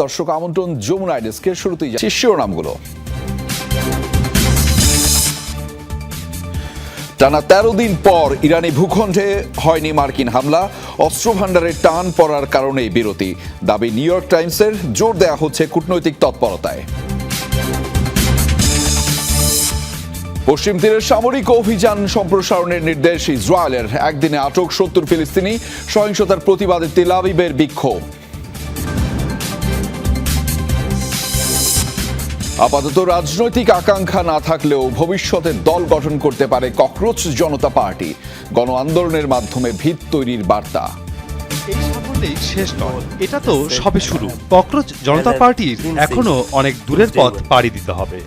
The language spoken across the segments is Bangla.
দর্শক আমন্ত্রণ যমুনা ডেস্কের শুরুতেই শিরোনামগুলো। টানা ১৩ দিন পর ইরানি ভূখণ্ডে হয়নি মার্কিন হামলা, অস্ত্র ভান্ডারে টান পড়ার কারণেই বিরতি, দাবি নিউ ইয়র্ক টাইমসের। জোর দেয়া হচ্ছে কূটনৈতিক তৎপরতায়। পশ্চিম তীরের সামরিক অভিযান সম্প্রসারণের নির্দেশ ইসরায়েলের, একদিনে আটক ৭০ ফিলিস্তিনি, সহিংসতার প্রতিবাদে তেল আবিবের বিক্ষোভ। আপাতত রাজনৈতিক আকাঙ্ক্ষা না থাকলেও ভবিষ্যতে দল গঠন করতে পারে ককরোচ জনতা পার্টি, গণ আন্দোলনের মাধ্যমে ভিত তৈরির বার্তা। এই সাফল্যই শেষ নয়, এটা তো সবে শুরু। ককরোচ জনতা পার্টির এখনো অনেক দূরের পথ পাড়ি দিতে হবে।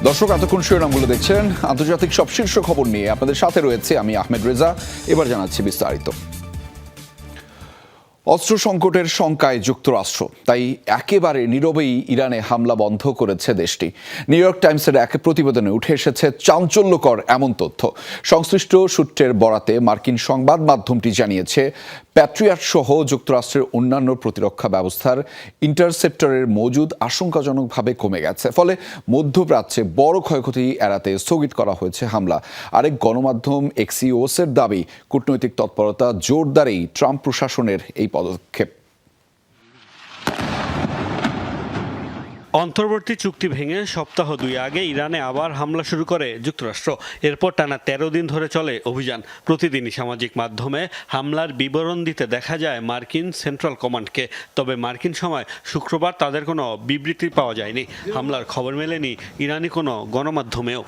দর্শক এতক্ষণ শিরোনামগুলো দেখছেন। আন্তর্জাতিক সব শীর্ষ খবর নিয়ে আপনাদের সাথে রয়েছে আমি আহমেদ রেজা। এবার জানাচ্ছি বিস্তারিত। অস্ত্র সংকটের শঙ্কায় যুক্তরাষ্ট্র, তাই একেবারে নীরবেই ইরানে হামলা বন্ধ করেছে দেশটি। নিউ ইয়র্ক টাইমসের এক প্রতিবেদনে উঠে এসেছে চাঞ্চল্যকর এমন তথ্য। সংশ্লিষ্ট সূত্রের বরাতে মার্কিন সংবাদ মাধ্যমটি জানিয়েছে, প্যাট্রিয়ট সহ যুক্তরাষ্ট্রের অন্যান্য প্রতিরক্ষা ব্যবস্থার ইন্টারসেপ্টরের মজুদ আশঙ্কাজনকভাবে কমে গেছে। ফলে মধ্যপ্রাচ্যে বড় ক্ষয়ক্ষতি এড়াতে স্থগিত করা হয়েছে হামলা। আরেক গণমাধ্যম এক্সিওসের দাবি, কূটনৈতিক তৎপরতা জোরদারেই ট্রাম্প প্রশাসনের এই পদক্ষেপ। অন্তর্বর্তী চুক্তি ভেঙে সপ্তাহ ২ আগে ইরানে আবার হামলা শুরু করে যুক্তরাষ্ট্র। এরপর টানা ১৩ দিন ধরে চলে অভিযান। প্রতিদিনই সামাজিক মাধ্যমে হামলার বিবরণ দিতে দেখা যায় মার্কিন সেন্ট্রাল কমান্ডকে। তবে মার্কিন সময় শুক্রবার তাদের কোনো বিবৃতি পাওয়া যায়নি। হামলার খবর মেলেনি ইরানি কোনো গণমাধ্যমেও।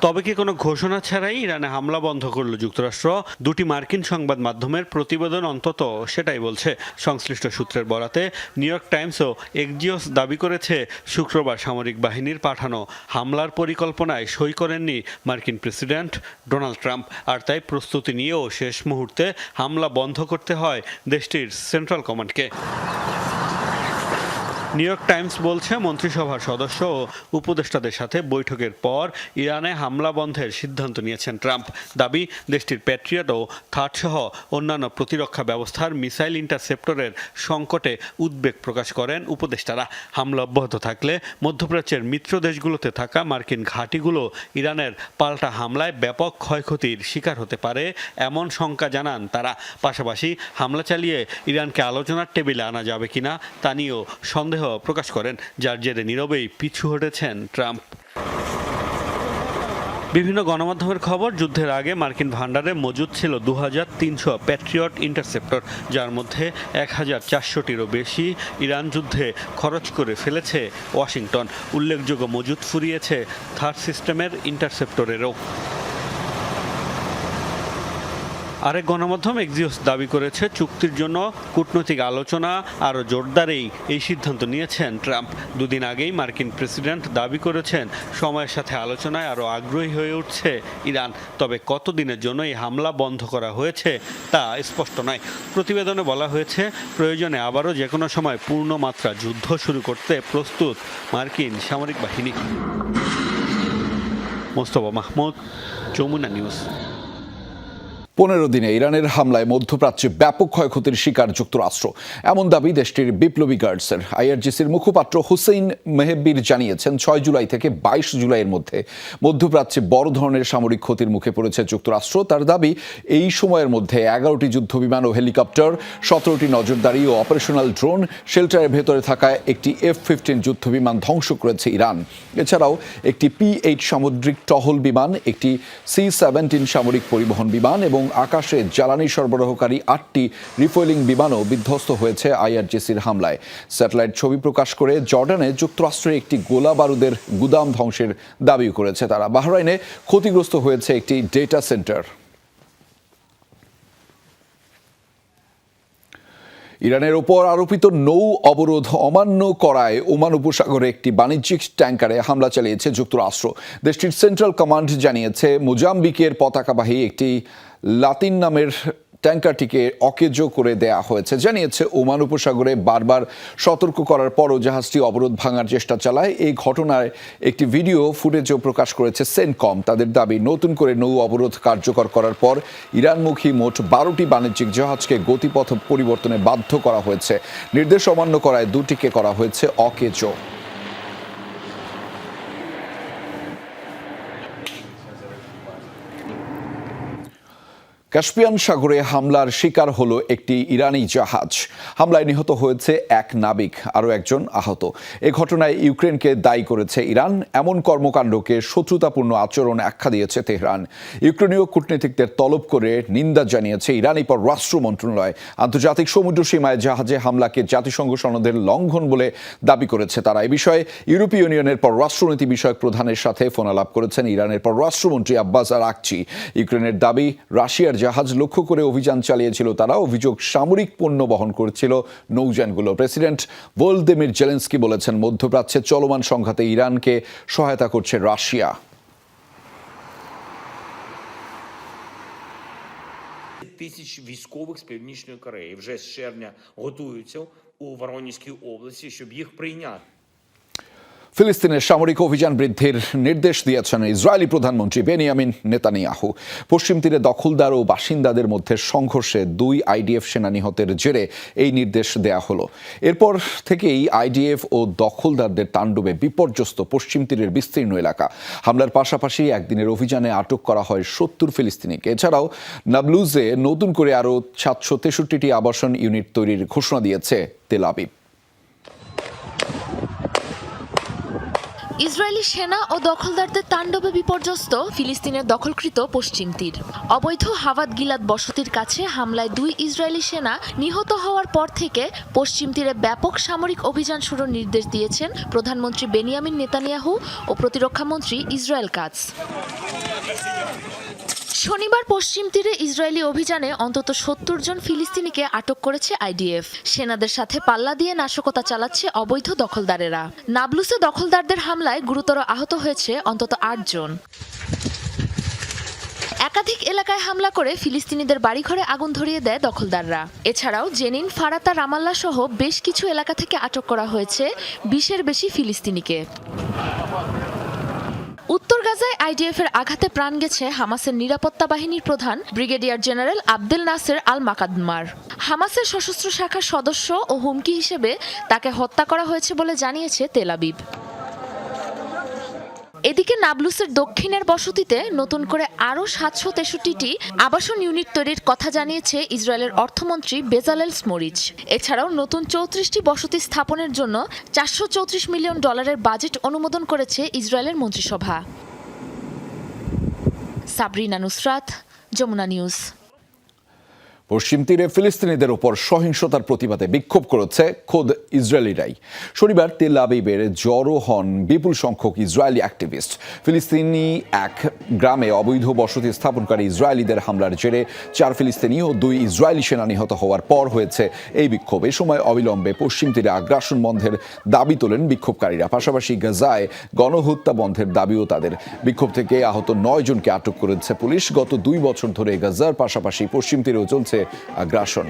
তবে কি কোনো ঘোষণা ছাড়াই ইরানে হামলা বন্ধ করল যুক্তরাষ্ট্র? দুটি মার্কিন সংবাদ মাধ্যমের প্রতিবেদন অন্তত সেটাই বলছে। সংশ্লিষ্ট সূত্রের বরাতে নিউ ইয়র্ক টাইমসও এক্সিওস দাবি করেছে, শুক্রবার সামরিক বাহিনীর পাঠানো হামলার পরিকল্পনায় সই করেননি মার্কিন প্রেসিডেন্ট ডোনাল্ড ট্রাম্প। আর তাই প্রস্তুতি নিয়েও শেষ মুহূর্তে হামলা বন্ধ করতে হয় দেশটির সেন্ট্রাল কমান্ডকে। নিউ ইয়র্ক টাইমস বলছে, মন্ত্রিসভার সদস্য ও উপদেষ্টাদের সাথে বৈঠকের পর ইরানে হামলা বন্ধের সিদ্ধান্ত নিয়েছেন ট্রাম্প। দাবি, দেশটির প্যাট্রিয়ট ও থার্ড সহ অন্যান্য প্রতিরক্ষা ব্যবস্থার মিসাইল ইন্টারসেপ্টরের সংকটে উদ্বেগ প্রকাশ করেন উপদেষ্টারা। হামলা অব্যাহত থাকলে মধ্যপ্রাচ্যের মিত্র দেশগুলোতে থাকা মার্কিন ঘাঁটিগুলো ইরানের পাল্টা হামলায় ব্যাপক ক্ষয়ক্ষতির শিকার হতে পারে এমন শঙ্কা জানান তারা। পাশাপাশি হামলা চালিয়ে ইরানকে আলোচনার টেবিলে আনা যাবে কিনা তা নিয়েও সন্দেহ প্রকাশ করেন, যার জেরে নীরবেই পিছু হটেছেন ট্রাম্প। বিভিন্ন গণমাধ্যমের খবর, যুদ্ধের আগে মার্কিন ভান্ডারে মজুদ ছিল ২৩০০ প্যাট্রিয়ট ইন্টারসেপ্টর, যার মধ্যে ১৪০০টিরও বেশি ইরান যুদ্ধে খরচ করে ফেলেছে ওয়াশিংটন। উল্লেখযোগ্য মজুদ ফুরিয়েছে থার্ড সিস্টেমের ইন্টারসেপ্টরেরও। আরেক গণমাধ্যম এক্সিওস দাবি করেছে, চুক্তির জন্য কূটনৈতিক আলোচনা আরও জোরদারেই এই সিদ্ধান্ত নিয়েছেন ট্রাম্প। দুদিন আগেই মার্কিন প্রেসিডেন্ট দাবি করেছেন, সময়ের সাথে আলোচনায় আরও আগ্রহী হয়ে উঠছে ইরান। তবে কতদিনের জন্য এই হামলা বন্ধ করা হয়েছে তা স্পষ্ট নয়। প্রতিবেদনে বলা হয়েছে, প্রয়োজনে আবারও যে কোনো সময় পূর্ণমাত্রা যুদ্ধ শুরু করতে প্রস্তুত মার্কিন সামরিক বাহিনী। মোস্তফা মাহমুদ, যমুনা নিউজ। ১৫ দিনে ইরানের হামলায় মধ্যপ্রাচ্যে ব্যাপক ক্ষয়ক্ষতির শিকার যুক্তরাষ্ট্র, এমন দাবি দেশটির বিপ্লবী গার্ডসের। আইআরজিসির মুখপাত্র হুসেইন মেহেব্বির জানিয়েছেন, ৬ জুলাই থেকে ২২ জুলাইয়ের মধ্যে মধ্যপ্রাচ্যে বড় ধরনের সামরিক ক্ষতির মুখে পড়েছে যুক্তরাষ্ট্র। তার দাবি, এই সময়ের মধ্যে ১১টি যুদ্ধবিমান ও হেলিকপ্টার, ১৭টি নজরদারি ও অপারেশনাল ড্রোন, শেল্টারের ভেতরে থাকা একটি F-15 যুদ্ধবিমান ধ্বংস করেছে ইরান। এছাড়াও একটি P-8 সামুদ্রিক টহল বিমান, একটি C-17 সামরিক পরিবহন বিমান এবং আকাশে জ্বালানি সরবরাহকারী ৮টি রিফুয়েলিং বিমানও বিধ্বস্ত হয়েছে আইআরজিসির হামলায়। স্যাটেলাইট ছবি প্রকাশ করে জর্ডানে যুক্তরাষ্ট্রের একটি গোলা বারুদের গুদাম ধ্বংসের দাবিও করেছে তারা। বাহরাইনে ক্ষতিগ্রস্ত হয়েছে একটি ডেটা সেন্টার। ইরানের ওপর আরোপিত নৌ অবরোধ অমান্য করায় ওমান উপসাগরে একটি বাণিজ্যিক ট্যাঙ্কারে হামলা চালিয়েছে যুক্তরাষ্ট্র। দেশটির সেন্ট্রাল কমান্ড জানিয়েছে, মোজাম্বিকের পতাকাবাহী একটি লাতিন নামের ট্যাঙ্কারটিকে অকেজো করে দেয়া হয়েছে জানিয়েছে ওমান উপসাগরে। বারবার সতর্ক করার পরও জাহাজটি অবরোধ ভাঙার চেষ্টা চালায়। এই ঘটনায় একটি ভিডিও ফুটেজও প্রকাশ করেছে সেনকম। তাদের দাবি, নতুন করে নৌ অবরোধ কার্যকর করার পর ইরানমুখী মোট 12টি বাণিজ্যিক জাহাজকে গতিপথ পরিবর্তনে বাধ্য করা হয়েছে। নির্দেশ অমান্য করায় দুটিকে করা হয়েছে অকেজো। কাস্পিয়ান সাগরে হামলার শিকার হলো একটি ইরানি জাহাজ। হামলায় নিহত হয়েছে এক নাবিক, আরও একজন আহত। এ ঘটনায় ইউক্রেনকে দায়ী করেছে ইরান। এমন কর্মকাণ্ডকে শত্রুতাপূর্ণ আচরণ আখ্যা দিয়েছে তেহরান। ইউক্রেনীয় কূটনীতিকদের তলব করে নিন্দা জানিয়েছে ইরানি পররাষ্ট্র মন্ত্রণালয়। আন্তর্জাতিক সমুদ্র সীমায় জাহাজে হামলাকে জাতিসংঘ সনদের লঙ্ঘন বলে দাবি করেছে তারা। এ বিষয়ে ইউরোপীয় ইউনিয়নের পররাষ্ট্রনীতি বিষয়ক প্রধানের সাথে ফোনালাপ করেছেন ইরানের পররাষ্ট্রমন্ত্রী আব্বাস আরাকচি। ইউক্রেনের দাবি, রাশিয়ার জাহাজ লক্ষ্য করে অভিযান চালিয়েছিল তারা। অভিযোগ, সামরিক পণ্য বহন করেছিল নৌযানগুলো। প্রেসিডেন্ট ভলোদিমির জেলেনস্কি বলেছেন, মধ্যপ্রাচ্যে চলমান সংঘাতে ইরানকে সহায়তা করছে রাশিয়া। Тисяч військових з Північної Кореї вже з червня готуються у Воронезькій області, щоб їх прийняти. ফিলিস্তিনের সামরিক অভিযান বৃদ্ধির নির্দেশ দিয়েছেন ইসরায়েলি প্রধানমন্ত্রী বেনিয়ামিন নেতানিয়াহু। পশ্চিম তীরে দখলদার ও বাসিন্দাদের মধ্যে সংঘর্ষে 2 আইডিএফ সেনা নিহতের জেরে এই নির্দেশ দেয়া হলো। এরপর থেকেই আইডিএফ ও দখলদারদের তাণ্ডবে বিপর্যস্ত পশ্চিম তীরের বিস্তীর্ণ এলাকা। হামলার পাশাপাশি একদিনের অভিযানে আটক করা হয় 70 ফিলিস্তিনিকে। এছাড়াও নাবলুজে নতুন করে আরও 763টি আবাসন ইউনিট তৈরির ঘোষণা দিয়েছে তেল আবিব। ইসরায়েলি সেনা ও দখলদারদের তাণ্ডবে বিপর্যস্ত ফিলিস্তিনের দখলকৃত পশ্চিম তীর। অবৈধ হাওয়াত গিলাদ বসতির কাছে হামলায় 2 ইসরায়েলি সেনা নিহত হওয়ার পর থেকে পশ্চিম তীরে ব্যাপক সামরিক অভিযান শুরুর নির্দেশ দিয়েছেন প্রধানমন্ত্রী বেনিয়ামিন নেতানিয়াহু ও প্রতিরক্ষামন্ত্রী ইসরায়েল কাটজ। শনিবার পশ্চিম তীরে ইসরায়েলি অভিযানে অন্তত 70 জন ফিলিস্তিনিকে আটক করেছে আইডিএফ। সেনাদের সাথে পাল্লা দিয়ে নাশকতা চালাচ্ছে অবৈধ দখলদারেরা। নাবলুসে দখলদারদের হামলায় গুরুতর আহত হয়েছে অন্তত 8 জন। একাধিক এলাকায় হামলা করে ফিলিস্তিনিদের বাড়িঘরে আগুন ধরিয়ে দেয় দখলদাররা। এছাড়াও জেনিন, ফারাতা, রামাল্লা সহ বেশ কিছু এলাকা থেকে আটক করা হয়েছে 20-এর বেশি ফিলিস্তিনিকে। উত্তর গাজায় আইডিএফের আঘাতে প্রাণ গেছে হামাসের নিরাপত্তা বাহিনীর প্রধান ব্রিগেডিয়ার জেনারেল আবদেল নাসের আল মাকাদমার। হামাসের সশস্ত্র শাখার সদস্য ও হুমকি হিসেবে তাকে হত্যা করা হয়েছে বলে জানিয়েছে তেল আবিব। এদিকে নাবলুসের দক্ষিণের বসতিতে নতুন করে আরও 763টি আবাসন ইউনিট তৈরির কথা জানিয়েছে ইসরায়েলের অর্থমন্ত্রী বেজালেল স্মোরিচ। এছাড়াও নতুন 34টি বসতি স্থাপনের জন্য $434 মিলিয়ন বাজেট অনুমোদন করেছে ইসরায়েলের মন্ত্রিসভা। সাবরিনা নুসরাত, যমুনা নিউজ। পশ্চিম তীরে ফিলিস্তিনিদের ওপর সহিংসতার প্রতিবাদে বিক্ষোভ করেছে খোদ ইসরায়েলিরাই। শনিবার তেল আবিবের জড়ো হন বিপুল সংখ্যক ইসরায়েলি অ্যাক্টিভিস্ট। ফিলিস্তিনি এক গ্রামে অবৈধ বসতি স্থাপনকারী ইসরায়েলিদের হামলার জেরে 4 ফিলিস্তিনি ও 2 ইসরায়েলি সেনা নিহত হওয়ার পর হয়েছে এই বিক্ষোভ। এ সময় অবিলম্বে পশ্চিম তীরে আগ্রাসন বন্ধের দাবি তোলেন বিক্ষোভকারীরা। পাশাপাশি গাজায় গণহত্যা বন্ধের দাবিও তাদের। বিক্ষোভ থেকে আহত 9 জনকে আটক করেছে পুলিশ। গত 2 বছর ধরে গাজার পাশাপাশি পশ্চিম তীরেও চলছে আগ্রাসন।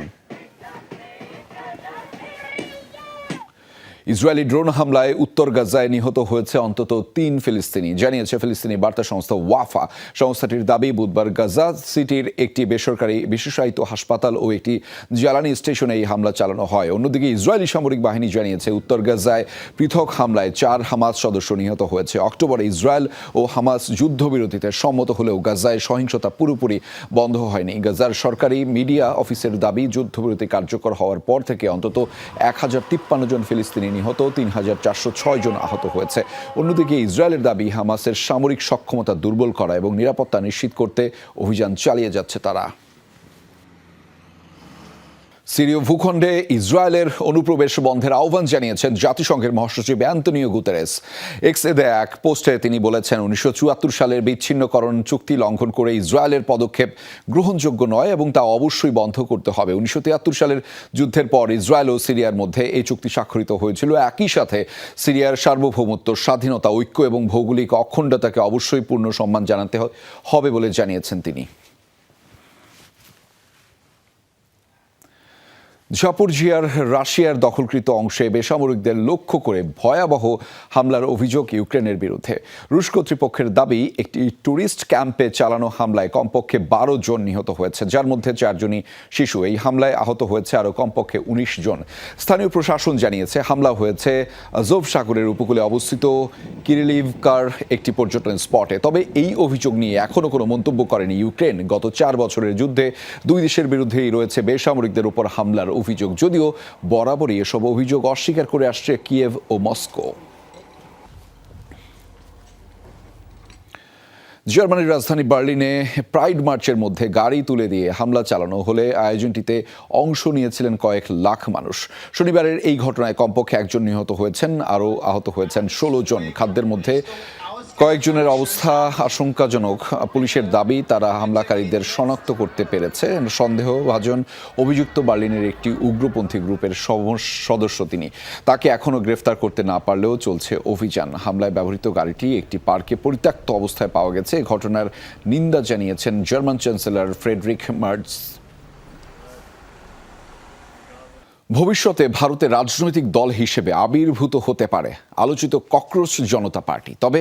ইসরায়েলি ড্রোন হামলায় উত্তর গাজায় নিহত হয়েছে অন্তত 3 ফিলিস্তিনি, জানিয়েছে ফিলিস্তিনি বার্তা সংস্থা ওয়াফা। সংস্থাটির দাবি, বুধবার গাজা সিটির একটি বেসরকারি বিশেষায়িত হাসপাতাল ও একটি জ্বালানি স্টেশনে এই হামলা চালানো হয়। অন্যদিকে ইসরায়েলি সামরিক বাহিনী জানিয়েছে উত্তর গাজায় পৃথক হামলায় 4 হামাস সদস্য নিহত হয়েছে। অক্টোবরে ইসরায়েল ও হামাস যুদ্ধবিরতিতে সম্মত হলেও গাজায় সহিংসতা পুরোপুরি বন্ধ হয়নি। গাজার সরকারি মিডিয়া অফিসের দাবি, যুদ্ধবিরতি কার্যকর হওয়ার পর থেকে অন্তত 1053 জন ফিলিস্তিনি নিহত, 3406 জন আহত হয়েছে। অন্যদিকে ইসরায়েলের দাবি, হামাসের সামরিক সক্ষমতা দুর্বল করা এবং নিরাপত্তা নিশ্চিত করতে অভিযান চালিয়ে যাচ্ছে তারা। সিরীয় ভূখণ্ডে ইসরায়েলের অনুপ্রবেশ বন্ধের আহ্বান জানিয়েছেন জাতিসংঘের মহাসচিব অ্যান্তনিও গুতেরেস। এক্সে দেয়া এক পোস্টে তিনি বলেছেন, 1974 সালের বিচ্ছিন্নকরণ চুক্তি লঙ্ঘন করে ইসরায়েলের পদক্ষেপ গ্রহণযোগ্য নয় এবং তা অবশ্যই বন্ধ করতে হবে। 1973 সালের যুদ্ধের পর ইসরায়েল ও সিরিয়ার মধ্যে এই চুক্তি স্বাক্ষরিত হয়েছিল। একই সাথে সিরিয়ার সার্বভৌমত্ব, স্বাধীনতা, ঐক্য এবং ভৌগোলিক অখণ্ডতাকে অবশ্যই পূর্ণ সম্মান জানাতে হবে বলে জানিয়েছেন তিনি। জাপোরজিয়ার রাশিয়ার দখলকৃত অংশে বেসামরিকদের লক্ষ্য করে ভয়াবহ হামলার অভিযোগ ইউক্রেনের বিরুদ্ধে। রুশ কর্তৃপক্ষের দাবি, একটি ট্যুরিস্ট ক্যাম্পে চালানো হামলায় কমপক্ষে 12 জন নিহত হয়েছে, যার মধ্যে 4 জনই শিশু। এই হামলায় আহত হয়েছে আরও কমপক্ষে 19 জন। স্থানীয় প্রশাসন জানিয়েছে হামলা হয়েছে আজোভ সাগরের উপকূলে অবস্থিত কিরিলিভকার একটি পর্যটন স্পটে। তবে এই অভিযোগ নিয়ে এখনও কোনো মন্তব্য করেনি ইউক্রেন। গত 4 বছরের যুদ্ধে দুই দেশের বিরুদ্ধেই রয়েছে বেসামরিকদের উপর হামলার অভিযোগ, যদিও বরাবরই এসব অভিযোগ অস্বীকার করে আসছে কিয়েভ ও মস্কো। জার্মানির রাজধানী বার্লিনে প্রাইড মার্চের মধ্যে গাড়ি তুলে দিয়ে হামলা চালানো হলে আয়োজনটিতে অংশ নিয়েছিলেন কয়েক লাখ মানুষ। শনিবারের এই ঘটনায় কমপক্ষে 1 জন নিহত হয়েছেন, আরও আহত হয়েছেন 16 জন। খাদ্যের মধ্যে কয়েকজনের অবস্থা আশঙ্কাজনক। পুলিশের দাবি, তারা হামলাকারীদের শনাক্ত করতে পেরেছে। সন্দেহভাজন অভিযুক্ত বার্লিনের একটি উগ্রপন্থী গ্রুপের সদস্য তিনি। তাকে এখনও গ্রেফতার করতে না পারলেও চলছে অভিযান। হামলায় ব্যবহৃত গাড়িটি একটি পার্কে পরিত্যক্ত অবস্থায় পাওয়া গেছে। ঘটনার নিন্দা জানিয়েছেন জার্মান চ্যান্সেলর ফ্রেডরিক মার্জ। ভবিষ্যতে ভারতের রাজনৈতিক দল হিসেবে আবির্ভূত হতে পারে আলোচিত ককরোচ জনতা পার্টি। তবে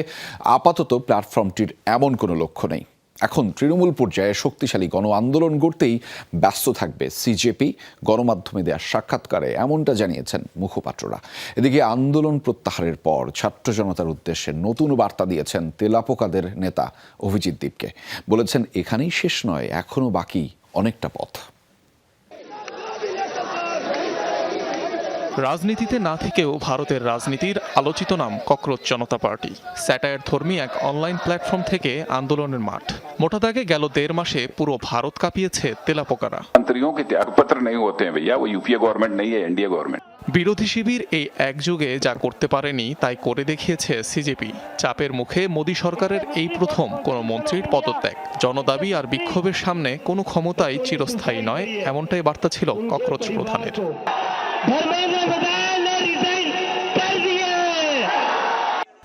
আপাতত প্ল্যাটফর্মটির এমন কোনো লক্ষ্য নেই। এখন তৃণমূল পর্যায়ে শক্তিশালী গণ আন্দোলন গড়তেই ব্যস্ত থাকবে সিজেপি। গণমাধ্যমে দেওয়া সাক্ষাৎকারে এমনটা জানিয়েছেন মুখপাত্ররা। এদিকে আন্দোলন প্রত্যাহারের পর ছাত্র জনতার উদ্দেশ্যে নতুন বার্তা দিয়েছেন তেলাপোকাদের নেতা অভিজিৎ দীপকে। বলেছেন, এখানেই শেষ নয়, এখনও বাকি অনেকটা পথ। রাজনীতিতে না থেকেও ভারতের রাজনীতির আলোচিত নাম ককরোচ জনতা পার্টি। স্যাটায়ার ধর্মী এক অনলাইন প্ল্যাটফর্ম থেকে আন্দোলনের মাঠ। মোটা দাগে গেল 1.5 মাসে পুরো ভারত কাঁপিয়েছে তেলাপোকারা। বিরোধী শিবির এই একযুগে যা করতে পারেনি তাই করে দেখিয়েছে সিজেপি। চাপের মুখে মোদী সরকারের এই প্রথম কোনো মন্ত্রীর পদত্যাগ। জনদাবি আর বিক্ষোভের সামনে কোনো ক্ষমতাই চিরস্থায়ী নয়, এমনটাই বার্তা ছিল ককরোচ প্রধানের।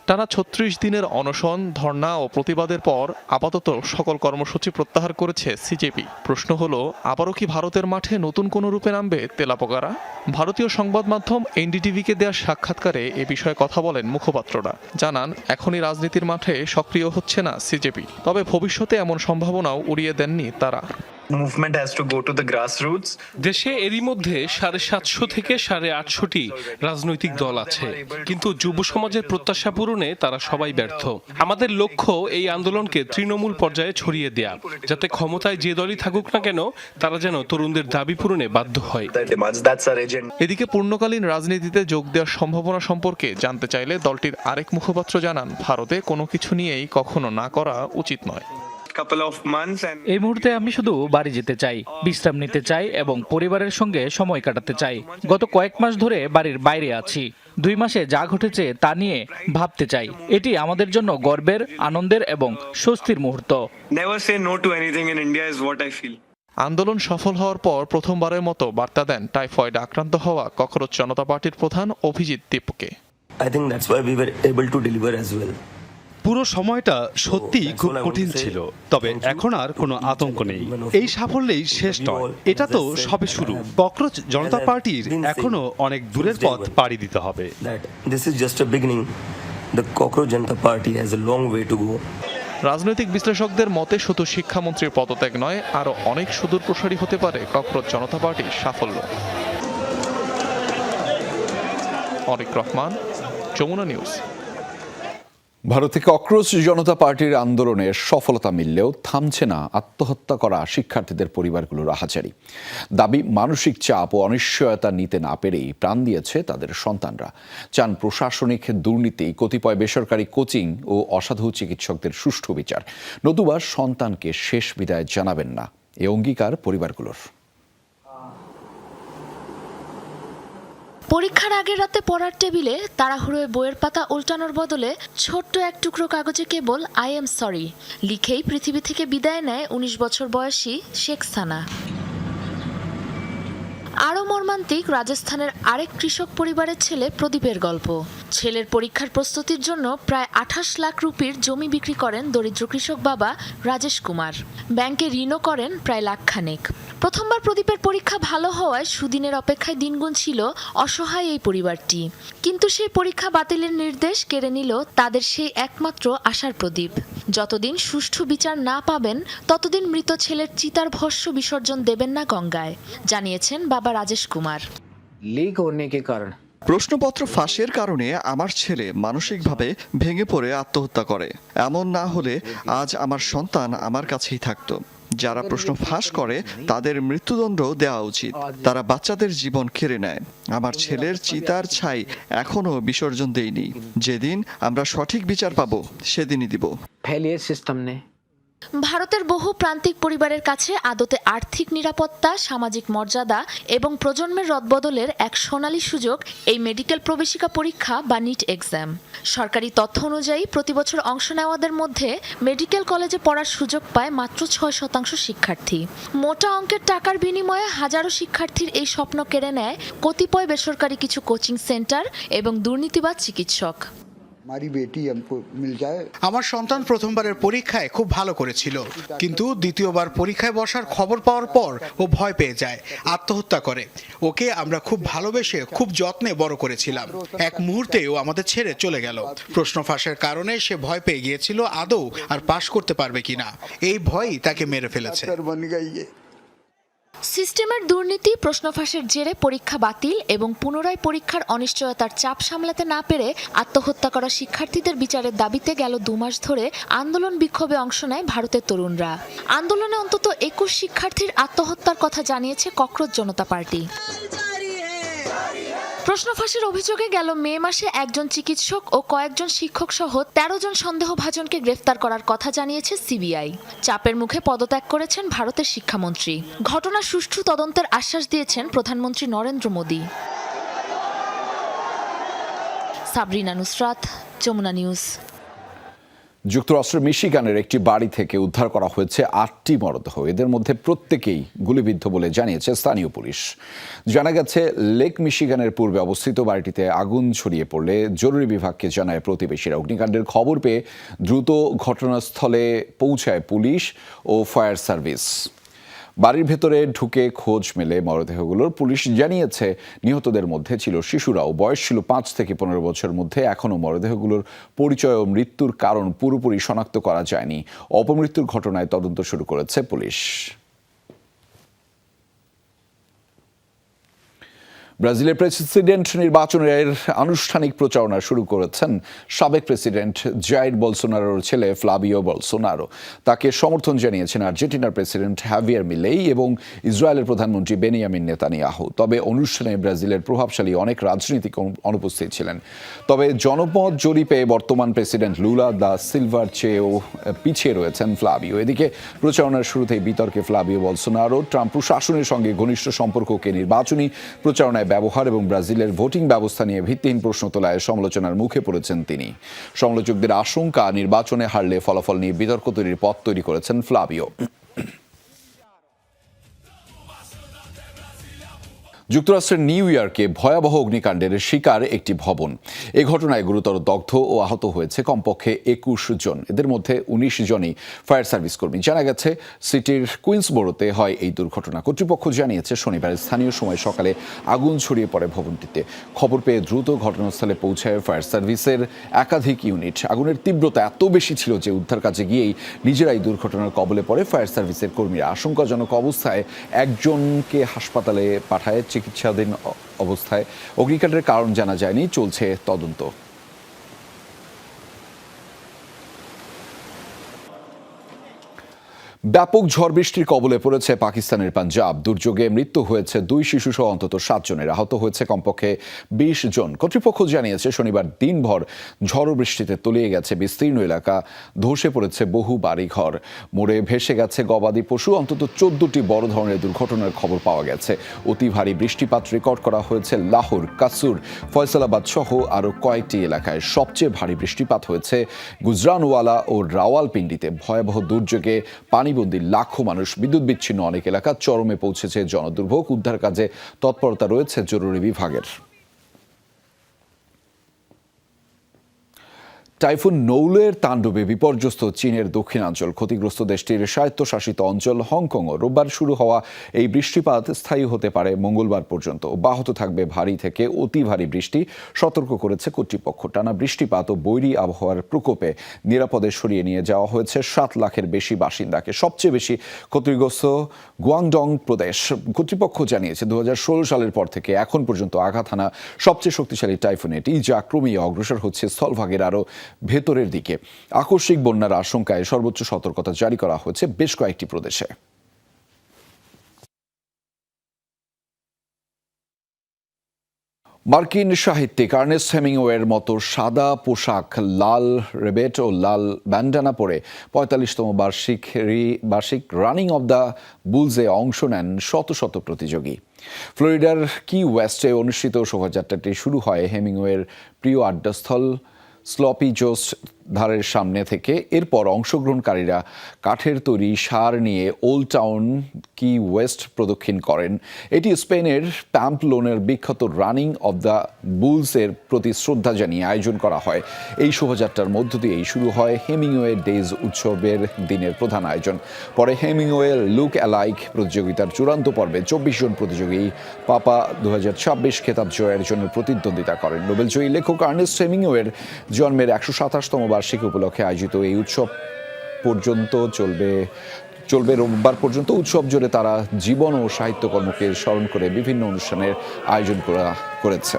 টানা 36 দিনের অনশন, ধর্ণা ও প্রতিবাদের পর আপাতত সকল কর্মসূচি প্রত্যাহার করেছে সিজেপি। প্রশ্ন হলো, আবারও কি ভারতের মাঠে নতুন কোনো রূপে নামবে তেলাপোকারা? ভারতীয় সংবাদ মাধ্যম এনডিটিভিকে দেওয়া সাক্ষাৎকারে এ বিষয়ে কথা বলেন মুখপাত্ররা। জানান, এখনই রাজনীতির মাঠে সক্রিয় হচ্ছে না সিজেপি, তবে ভবিষ্যতে এমন সম্ভাবনাও উড়িয়ে দেননি তারা। Movement has to go to the grassroots. দেশে এরই মধ্যে 750 থেকে 850টি রাজনৈতিক দল আছে, কিন্তু যুব সমাজের প্রত্যাশা পূরণে তারা সবাই ব্যর্থ। আমাদের লক্ষ্য এই আন্দোলনকে তৃণমূল পর্যায়ে ছড়িয়ে দেয়া, যাতে ক্ষমতায় যে দলই থাকুক না কেন তারা যেন তরুণদের দাবি পূরণে বাধ্য হয়। এদিকে পূর্ণকালীন রাজনীতিতে যোগ দেওয়ার সম্ভাবনা সম্পর্কে জানতে চাইলে দলটির আরেক মুখপাত্র জানান, ভারতে কোনো কিছু নিয়েই কখনো না করা উচিত নয়। এই মুহূর্তে আমি শুধু বাড়ি যেতে চাই, বিশ্রাম নিতে চাই এবং পরিবারের সঙ্গে সময় কাটাতে চাই। গত কয়েক মাস ধরে বাড়ির বাইরে আছি। 2 মাসে যা ঘটেছে তা নিয়ে ভাবতে চাই। এটি আমাদের জন্য গর্বের, আনন্দের এবং স্বস্তির মুহূর্ত। আন্দোলন সফল হওয়ার পর প্রথমবারের মতো বার্তা দেন টাইফয়েড আক্রান্ত হওয়া ককরোচ জনতা পার্টির প্রধান অভিজিৎ দীপকে। পুরো সময়টা সত্যিই খুব কঠিন ছিল, তবে এখন আর কোনো আতঙ্ক নেই। এই সাফল্যেই শেষ নয়, এটা তো সবে শুরু। ককরোচ জনতা পার্টির এখনো অনেক দূরের পথ পাড়ি দিতে হবে। রাজনৈতিক বিশ্লেষকদের মতে শুধু শিক্ষামন্ত্রীর পদত্যাগ নয়, আরও অনেক সুদূর প্রসারী হতে পারে ককরোচ জনতা পার্টির সাফল্য। অরিক রহমান, যমুনা নিউজ। ভারতে ককরোচ জনতা পার্টির আন্দোলনের সফলতা মিললেও থামছে না আত্মহত্যা করা শিক্ষার্থীদের পরিবারগুলোর আহাজারি। দাবি, মানসিক চাপ ও অনিশ্চয়তা নিতে না পেরেই প্রাণ দিয়েছে তাদের সন্তানরা। চান প্রশাসনিক দুর্নীতি, কতিপয় বেসরকারি কোচিং ও অসাধু চিকিৎসকদের সুষ্ঠু বিচার, নতুবা সন্তানকে শেষ বিদায় জানাবেন না, এ অঙ্গীকার পরিবারগুলোর। পরীক্ষার আগের রাতে পড়ার টেবিলে তাড়াহুড়োয় বইয়ের পাতা উল্টানোর বদলে ছোট্ট এক টুকরো কাগজে কেবল আই এম সরি লিখেই পৃথিবী থেকে বিদায় নেয় 19 বছর বয়সী শেখ সানা। আরও মর্মান্তিক রাজস্থানের আরেক কৃষক পরিবারের ছেলে প্রদীপের গল্প। ছেলের পরীক্ষার প্রস্তুতির জন্য প্রায় 28 লাখ রুপির জমি বিক্রি করেন দরিদ্র কৃষক বাবা রাজেশ কুমার। ব্যাংকে ঋণও করেন প্রায় লাখখানেক। প্রথমবার প্রদীপের পরীক্ষা ভালো হওয়ায় সুদিনের অপেক্ষায় দিন গুনছিল অসহায় এই পরিবারটি, কিন্তু সেই পরীক্ষা বাতিলের নির্দেশ কেড়ে নিল তাদের সেই একমাত্র আশার প্রদীপ। যতদিন সুষ্ঠু বিচার না পাবেন ততদিন মৃত ছেলের চিতার ভস্ম বিসর্জন দেবেন না গঙ্গায়, জানিয়েছেন বাবা রাজেশ কুমার। लीक होने के कारण প্রশ্নপত্র ফাঁসের কারণে আমার ছেলে মানসিকভাবে ভেঙে পড়ে আত্মহত্যা করে। এমন না হলে আজ আমার সন্তান আমার কাছেই থাকতো। যারা প্রশ্ন ফাঁস করে তাদের মৃত্যুদণ্ড দেওয়া উচিত। তারা বাচ্চাদের জীবন কেড়ে নেয়। আমার ছেলের চিতার ছাই এখনো বিসর্জন দেইনি। যেদিন আমরা সঠিক বিচার পাবো সেদিনই দিব। फैलिए सिस्टम ने ভারতের বহু প্রান্তিক পরিবারের কাছে আদতে আর্থিক নিরাপত্তা, সামাজিক মর্যাদা এবং প্রজন্মের রদবদলের এক সোনালী সুযোগ এই মেডিকেল প্রবেশিকা পরীক্ষা বা নিট এক্সাম। সরকারি তথ্য অনুযায়ী প্রতিবছর অংশ নেওয়াদের মধ্যে মেডিকেল কলেজে পড়ার সুযোগ পায় মাত্র 6% শিক্ষার্থী। মোটা অঙ্কের টাকার বিনিময়ে হাজারো শিক্ষার্থীর এই স্বপ্ন কেড়ে নেয় কতিপয় বেসরকারি কিছু কোচিং সেন্টার এবং দুর্নীতিবাজ চিকিৎসক। আমার সন্তান প্রথমবারের পরীক্ষায় খুব ভালো করেছিল, কিন্তু দ্বিতীয়বার পরীক্ষায় বসার খবর পাওয়ার পর ও ভয় পেয়ে যায়, আত্মহত্যা করে। ওকে আমরা খুব ভালোবেসে খুব যত্নে বড় করেছিলাম। এক মুহূর্তে ও আমাদের ছেড়ে চলে গেল। প্রশ্ন ফাঁসের কারণে সে ভয় পেয়ে গিয়েছিল আদৌ আর পাশ করতে পারবে কিনা। এই ভয়ই তাকে মেরে ফেলেছে। সিস্টেমের দুর্নীতি, প্রশ্ন ফাঁসের জেরে পরীক্ষা বাতিল এবং পুনরায় পরীক্ষার অনিশ্চয়তার চাপ সামলাতে না পেরে আত্মহত্যা করা শিক্ষার্থীদের বিচারের দাবিতে গেল 2 মাস ধরে আন্দোলন বিক্ষোভে অংশ নেয় ভারতের তরুণরা। আন্দোলনে অন্তত 21 শিক্ষার্থীর আত্মহত্যার কথা জানিয়েছে ককরোচ জনতা পার্টি। প্রশ্ন ফাঁসের অভিযোগে গেল মে মাসে একজন চিকিৎসক ও কয়েকজন শিক্ষক সহ 13 জন সন্দেহভাজনকে গ্রেফতার করার কথা জানিয়েছে সিবিআই। চাপের মুখে পদত্যাগ করেছেন ভারতের শিক্ষামন্ত্রী। ঘটনার সুষ্ঠু তদন্তের আশ্বাস দিয়েছেন প্রধানমন্ত্রী নরেন্দ্র মোদী। সাবরিনা নুসরাত, যমুনা নিউজ। যুক্তরাষ্ট্রের মিশিগানের একটি বাড়ি থেকে উদ্ধার করা হয়েছে 8টি মরদেহ। এদের মধ্যে প্রত্যেকেই গুলিবিদ্ধ বলে জানিয়েছে স্থানীয় পুলিশ। জানা গেছে লেক মিশিগানের পূর্বে অবস্থিত বাড়িটিতে আগুন ছড়িয়ে পড়লে জরুরি বিভাগকে জানায় প্রতিবেশীরা। অগ্নিকাণ্ডের খবর পেয়ে দ্রুত ঘটনাস্থলে পৌঁছায় পুলিশ ও ফায়ার সার্ভিস। বাড়ির ভেতরে ঢুকে খোঁজ মেলে মরদেহগুলোর। পুলিশ জানিয়েছে নিহতদের মধ্যে ছিল শিশুরাও। বয়স ছিল 5 থেকে 15 বছরের মধ্যে। এখনও মরদেহগুলোর পরিচয় ও মৃত্যুর কারণ পুরোপুরি শনাক্ত করা যায়নি। অপমৃত্যুর ঘটনায় তদন্ত শুরু করেছে পুলিশ। ব্রাজিলের প্রেসিডেন্ট নির্বাচনের আনুষ্ঠানিক প্রচারণা শুরু করেছেন সাবেক প্রেসিডেন্ট জাইর বলসোনারোর ছেলে ফ্লাভিও বলসোনারো। তাকে সমর্থন জানিয়েছেন আর্জেন্টিনার প্রেসিডেন্ট হাভিয়ার মিলেই এবং ইসরায়েলের প্রধানমন্ত্রী বেনিয়ামিন নেতানিয়াহু। তবে অনুষ্ঠানে ব্রাজিলের প্রভাবশালী অনেক রাজনীতিক অনুপস্থিত ছিলেন। তবে জনমত জরিপে বর্তমান প্রেসিডেন্ট লুলা দা সিলভার চেয়েও পিছিয়ে রয়েছেন ফ্লাভিও। এদিকে প্রচারণার শুরুতেই বিতর্কে ফ্লাভিও বলসোনারো ট্রাম্প প্রশাসনের সঙ্গে ঘনিষ্ঠ সম্পর্ককে নির্বাচনী প্রচারণায় ব্যবহার এবং ব্রাজিলের ভোটিং ব্যবস্থা নিয়ে ভিত্তিহীন প্রশ্ন তোলায় সমালোচনার মুখে পড়েছেন তিনি। সমালোচকদের আশঙ্কা, নির্বাচনে হারলে ফলাফল নিয়ে বিতর্ক তৈরির পথ তৈরি করেছেন ফ্লাভিও। যুক্তরাষ্ট্রের নিউ ইয়র্কে ভয়াবহ অগ্নিকাণ্ডের শিকার একটি ভবন। এই ঘটনায় গুরুতর দগ্ধ ও আহত হয়েছে কমপক্ষে 21 জন। এদের মধ্যে 19 জনই ফায়ার সার্ভিস কর্মী। জানা গেছে সিটির কুইন্সবোরোতে হয় এই দুর্ঘটনা। কর্তৃপক্ষ জানিয়েছে শনিবার স্থানীয় সময় সকালে আগুন ছড়িয়ে পড়ে ভবনটিতে। খবর পেয়ে দ্রুত ঘটনাস্থলে পৌঁছায় ফায়ার সার্ভিসের একাধিক ইউনিট। আগুনের তীব্রতা এত বেশি ছিল যে উদ্ধার কাজে গিয়েই নিজেরাই দুর্ঘটনার কবলে পড়ে ফায়ার সার্ভিসের কর্মীরা। আশঙ্কাজনক অবস্থায় একজনকে হাসপাতালে পাঠায় চিকিৎসাধীন অবস্থায়। অগ্নিকাণ্ডের কারণ জানা যায়নি, চলছে তদন্ত। ব্যাপক ঝড় বৃষ্টির কবলে পড়েছে পাকিস্তানের পাঞ্জাব। দুর্যোগে মৃত্যু হয়েছে 2 শিশু সহ অন্তত 7 জনের। আহত হয়েছে কমপক্ষে 20 জন। কর্তৃপক্ষ জানিয়েছে শনিবার দিনভর ঝড় বৃষ্টিতে তলিয়ে গেছে বিস্তীর্ণ এলাকা, ধসে পড়েছে বহু বাড়িঘর, মোড়ে ভেসে গেছে গবাদি পশু। অন্তত 14টি বড় ধরনের দুর্ঘটনার খবর পাওয়া গেছে। অতি ভারী বৃষ্টিপাত রেকর্ড করা হয়েছে লাহোর, কাসুর, ফয়সালাবাদ সহ আরও কয়েকটি এলাকায়। সবচেয়ে ভারী বৃষ্টিপাত হয়েছে গুজরানওয়ালা ও রাওয়ালপিন্ডিতে। ভয়াবহ দুর্যোগে পানিবন্দী লাখো মানুষ, বিদ্যুৎ বিচ্ছিন্ন অনেক এলাকা, চরমে পৌঁছেছে জনদুর্ভোগ। উদ্ধার কাজে তৎপরতা রয়েছে জরুরি বিভাগের। টাইফুন নৌলের তাণ্ডবে বিপর্যস্ত চীনের দক্ষিণাঞ্চল। ক্ষতিগ্রস্ত দেশটির স্বায়ত্তশাসিত অঞ্চল হংকংও রোববার শুরু হওয়া এই বৃষ্টিপাত স্থায়ী হতে পারে মঙ্গলবার পর্যন্ত। অব্যাহত থাকবে ভারী থেকে অতি ভারী বৃষ্টি, সতর্ক করেছে কর্তৃপক্ষ। টানা বৃষ্টিপাত ও বৈরী আবহাওয়ার প্রকোপে নিরাপদে সরিয়ে নিয়ে যাওয়া হয়েছে 7 লাখের বেশি বাসিন্দাকে। সবচেয়ে বেশি ক্ষতিগ্রস্ত গুয়াংডং প্রদেশ। কর্তৃপক্ষ জানিয়েছে 2016 সালের পর থেকে এখন পর্যন্ত আঘাত হানা সবচেয়ে শক্তিশালী টাইফুন এটি, যা ক্রমেই অগ্রসর হচ্ছে স্থলভাগের আরও ভেতরের দিকে। আকস্মিক বন্যার আশঙ্কায় সর্বোচ্চ সতর্কতা জারি করা হয়েছে বেশ কয়েকটি প্রদেশে। মার্কিন সাহিত্যিক আর্নেস্ট হেমিংওয়ের মতো সাদা পোশাক, লাল রেবেট ও লাল ব্যান্ডানা পরে 45তম বার্ষিক রানিং অব দ্য বুলসে অংশ নেন শত শত প্রতিযোগী। ফ্লোরিডার কি ওয়েস্টে অনুষ্ঠিত শোভাযাত্রাটি শুরু হয় হেমিংওয়ের প্রিয় আড্ডাস্থল স্লপি জোস ধারের সামনে থেকে। এরপর অংশগ্রহণকারীরা কাঠের তৈরি সার নিয়ে ওল্ড টাউন কি ওয়েস্ট প্রদক্ষিণ করেন। এটি স্পেনের প্যাম্পলোনের বিখ্যাত রানিং অব দ্য বুলসের প্রতি শ্রদ্ধা জানিয়ে আয়োজন করা হয়। এই শোভাযাত্রার মধ্য দিয়েই শুরু হয় হেমিংওয়ে ডেজ উৎসবের দিনের প্রধান আয়োজন। পরে হেমিংওয়ে লুক অ্যালাইক প্রতিযোগিতার চূড়ান্ত পর্বে 24 জন প্রতিযোগী পাপা 2026 খেতাব জয়ের জন্য প্রতিদ্বন্দ্বিতা করেন। নোবেলজয়ী লেখক আর্নেস্ট হেমিংওয়ের জন্মের 127তম বার্ষিকী উপলক্ষে আয়োজিত এই উৎসব পর্যন্ত চলবে রোববার পর্যন্ত। উৎসব জুড়ে তারা জীবন ও সাহিত্যকর্মকে স্মরণ করে বিভিন্ন অনুষ্ঠানের আয়োজন করেছে।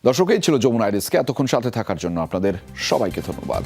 দর্শক, এই ছিল যমুনা আইরিসকে এতক্ষণ সাথে থাকার জন্য আপনাদের সবাইকে ধন্যবাদ।